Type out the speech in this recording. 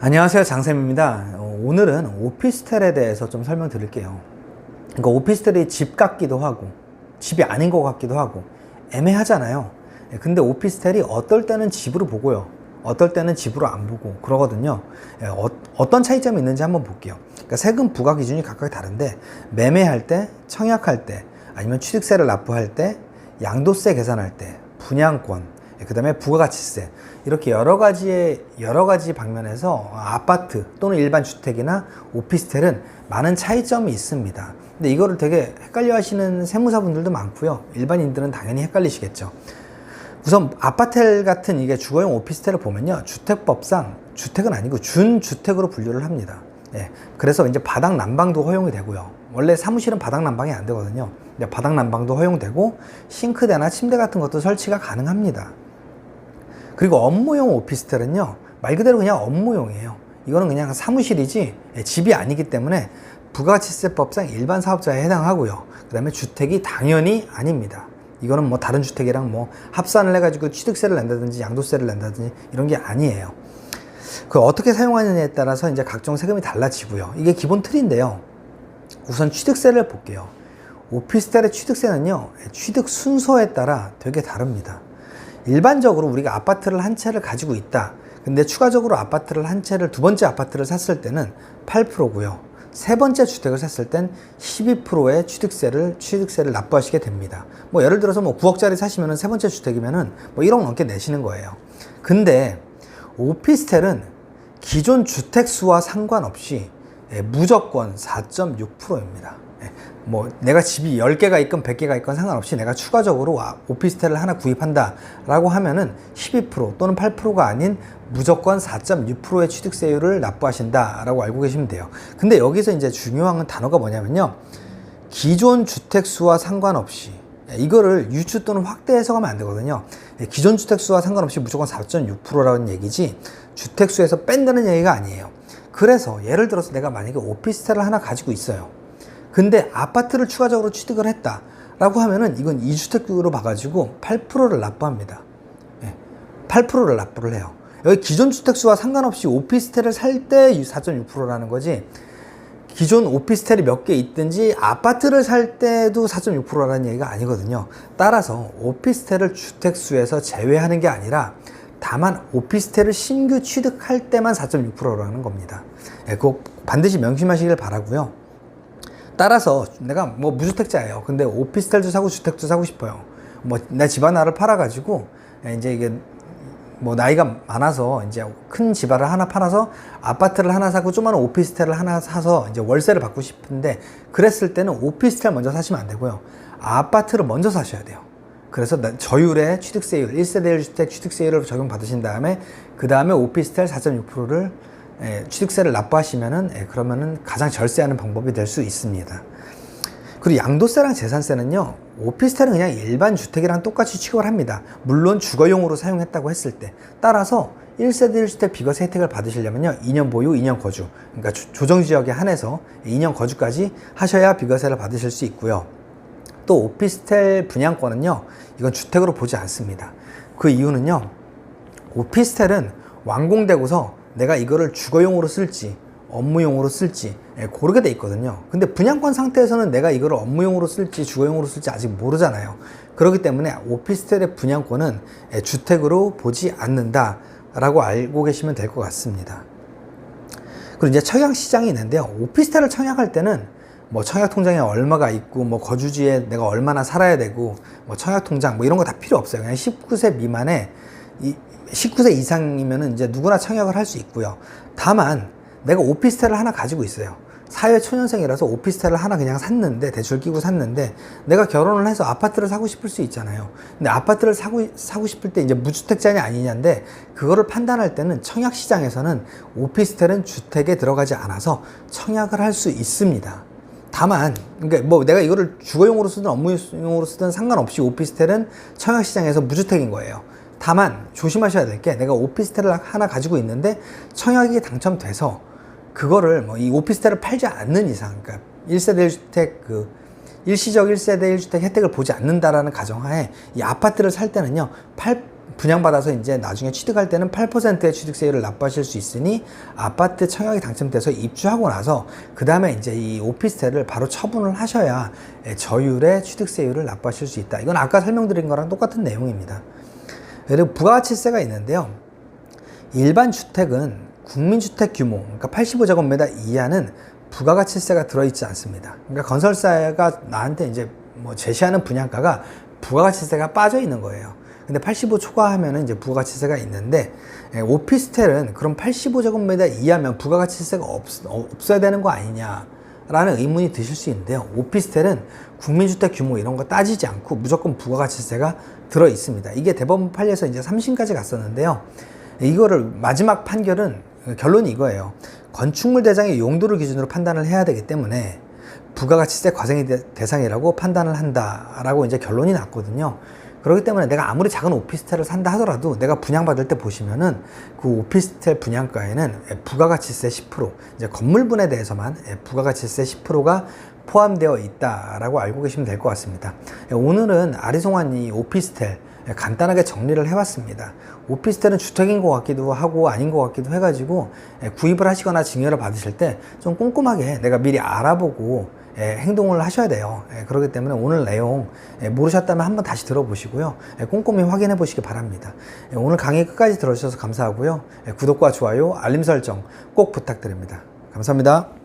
안녕하세요, 장쌤입니다. 오늘은 오피스텔에 대해서 좀 설명드릴게요. 그러니까 오피스텔이 집 같기도 하고 집이 아닌 것 같기도 하고 애매하잖아요. 근데 오피스텔이 어떨 때는 집으로 보고요, 어떨 때는 집으로 안 보고 그러거든요. 어떤 차이점이 있는지 한번 볼게요. 그러니까 세금 부과 기준이 각각 다른데, 매매할 때, 청약할 때, 아니면 취득세를 납부할 때, 양도세 계산할 때, 분양권, 그 다음에 부가가치세, 이렇게 여러 가지 방면에서 아파트 또는 일반 주택이나 오피스텔은 많은 차이점이 있습니다. 근데 이거를 되게 헷갈려 하시는 세무사분들도 많고요, 일반인들은 당연히 헷갈리시겠죠. 우선 아파텔 같은 이게 주거용 오피스텔을 보면요, 주택법상 주택은 아니고 준주택으로 분류를 합니다. 그래서 이제 바닥 난방도 허용이 되고요. 원래 사무실은 바닥 난방이 안 되거든요. 근데 바닥 난방도 허용되고 싱크대나 침대 같은 것도 설치가 가능합니다. 그리고 업무용 오피스텔은요, 말 그대로 그냥 업무용이에요. 이거는 그냥 사무실이지 집이 아니기 때문에 부가가치세법상 일반 사업자에 해당하고요. 그 다음에 주택이 당연히 아닙니다. 이거는 뭐 다른 주택이랑 뭐 합산을 해가지고 취득세를 낸다든지 양도세를 낸다든지 이런 게 아니에요. 그 어떻게 사용하느냐에 따라서 이제 각종 세금이 달라지고요. 이게 기본 틀인데요. 우선 취득세를 볼게요. 오피스텔의 취득세는요, 취득 순서에 따라 되게 다릅니다. 일반적으로 우리가 아파트를 한 채를 가지고 있다. 근데 추가적으로 아파트를 한 채를, 두 번째 아파트를 샀을 때는 8%고요. 세 번째 주택을 샀을 땐 12%의 취득세를 납부하시게 됩니다. 뭐 예를 들어서 뭐 9억짜리 사시면은 세 번째 주택이면은 뭐 1억 넘게 내시는 거예요. 근데 오피스텔은 기존 주택 수와 상관없이 무조건 4.6%입니다. 뭐 내가 집이 10개가 있건 100개가 있건 상관없이 내가 추가적으로 오피스텔을 하나 구입한다 라고 하면은 12% 또는 8%가 아닌 무조건 4.6%의 취득세율을 납부하신다 라고 알고 계시면 돼요. 근데 여기서 이제 중요한 단어가 뭐냐면요, 기존 주택수와 상관없이, 이거를 유추 또는 확대 해석하면 안 되거든요. 기존 주택수와 상관없이 무조건 4.6%라는 얘기지 주택수에서 뺀다는 얘기가 아니에요. 그래서 예를 들어서 내가 만약에 오피스텔을 하나 가지고 있어요. 근데 아파트를 추가적으로 취득을 했다 라고 하면은 이건 2주택으로 봐가지고 8%를 납부합니다. 8%를 납부를 해요. 여기 기존 주택수와 상관없이 오피스텔을 살 때 4.6%라는 거지, 기존 오피스텔이 몇 개 있든지 아파트를 살 때도 4.6%라는 얘기가 아니거든요. 따라서 오피스텔을 주택수에서 제외하는 게 아니라 다만 오피스텔을 신규 취득할 때만 4.6%라는 겁니다. 그거 반드시 명심하시길 바라고요. 따라서 내가 뭐 무주택자예요. 근데 오피스텔도 사고 주택도 사고 싶어요. 뭐 내 집 하나를 팔아가지고 이제 이게 뭐 나이가 많아서 이제 큰 집 하나 팔아서 아파트를 하나 사고 조그마한 오피스텔을 하나 사서 이제 월세를 받고 싶은데, 그랬을 때는 오피스텔 먼저 사시면 안 되고요, 아파트를 먼저 사셔야 돼요. 그래서 저율의 취득세율, 1세대 1주택 취득세율을 적용받으신 다음에 그 다음에 오피스텔 4.6%를 취득세를 납부하시면은 그러면은 가장 절세하는 방법이 될 수 있습니다. 그리고 양도세랑 재산세는요, 오피스텔은 그냥 일반 주택이랑 똑같이 취급을 합니다. 물론 주거용으로 사용했다고 했을 때. 따라서 1세대 1주택 비과세 혜택을 받으시려면요, 2년 보유, 2년 거주, 그러니까 조정지역에 한해서 2년 거주까지 하셔야 비과세를 받으실 수 있고요. 또 오피스텔 분양권은요, 이건 주택으로 보지 않습니다. 그 이유는요, 오피스텔은 완공되고서 내가 이거를 주거용으로 쓸지 업무용으로 쓸지 고르게 돼 있거든요. 근데 분양권 상태에서는 내가 이거를 업무용으로 쓸지 주거용으로 쓸지 아직 모르잖아요. 그렇기 때문에 오피스텔의 분양권은 주택으로 보지 않는다 라고 알고 계시면 될 것 같습니다. 그리고 이제 청약 시장이 있는데요, 오피스텔을 청약할 때는 뭐 청약 통장에 얼마가 있고 뭐 거주지에 내가 얼마나 살아야 되고 뭐 청약 통장 뭐 이런 거 다 필요 없어요. 그냥 19세 미만에 19세 이상이면은 이제 누구나 청약을 할 수 있고요. 다만 내가 오피스텔을 하나 가지고 있어요. 사회 초년생이라서 오피스텔을 하나 그냥 샀는데, 대출 끼고 샀는데, 내가 결혼을 해서 아파트를 사고 싶을 수 있잖아요. 근데 아파트를 사고 싶을 때 이제 무주택자냐 아니냐인데, 그거를 판단할 때는 청약 시장에서는 오피스텔은 주택에 들어가지 않아서 청약을 할 수 있습니다. 다만 그러니까 뭐 내가 이거를 주거용으로 쓰든 업무용으로 쓰든 상관없이 오피스텔은 청약 시장에서 무주택인 거예요. 다만 조심하셔야 될 게, 내가 오피스텔을 하나 가지고 있는데 청약이 당첨돼서 그거를 뭐 이 오피스텔을 팔지 않는 이상, 그러니까 1세대 1주택 일시적 1세대 1주택 혜택을 보지 않는다라는 가정하에 이 아파트를 살 때는요, 분양받아서 이제 나중에 취득할 때는 8%의 취득세율을 납부하실 수 있으니 아파트 청약이 당첨돼서 입주하고 나서 그 다음에 이제 이 오피스텔을 바로 처분을 하셔야 저율의 취득세율을 납부하실 수 있다. 이건 아까 설명드린 거랑 똑같은 내용입니다. 그리고 부가가치세가 있는데요. 일반 주택은 국민주택 규모, 그러니까 85제곱미터 이하는 부가가치세가 들어있지 않습니다. 그러니까 건설사가 나한테 이제 뭐 제시하는 분양가가 부가가치세가 빠져 있는 거예요. 근데 85 초과하면은 이제 부가가치세가 있는데, 오피스텔은 그럼 85제곱미터 이하면 부가가치세가 없어야 되는 거 아니냐라는 의문이 드실 수 있는데요. 오피스텔은 국민주택 규모 이런 거 따지지 않고 무조건 부가가치세가 들어 있습니다. 이게 대법원 판례에서 이제 3심까지 갔었는데요. 이거를 마지막 판결은 결론이 이거예요. 건축물 대장의 용도를 기준으로 판단을 해야 되기 때문에 부가가치세 과세의 대상이라고 판단을 한다라고 이제 결론이 났거든요. 그렇기 때문에 내가 아무리 작은 오피스텔을 산다 하더라도 내가 분양받을 때 보시면은 그 오피스텔 분양가에는 부가가치세 10%, 이제 건물분에 대해서만 부가가치세 10%가 포함되어 있다라고 알고 계시면 될 것 같습니다. 오늘은 아리송한 이 오피스텔 간단하게 정리를 해봤습니다. 오피스텔은 주택인 것 같기도 하고 아닌 것 같기도 해가지고 구입을 하시거나 증여를 받으실 때 좀 꼼꼼하게 내가 미리 알아보고 행동을 하셔야 돼요. 그렇기 때문에 오늘 내용 모르셨다면 한번 다시 들어보시고요. 꼼꼼히 확인해 보시기 바랍니다. 오늘 강의 끝까지 들어주셔서 감사하고요. 구독과 좋아요, 알림 설정 꼭 부탁드립니다. 감사합니다.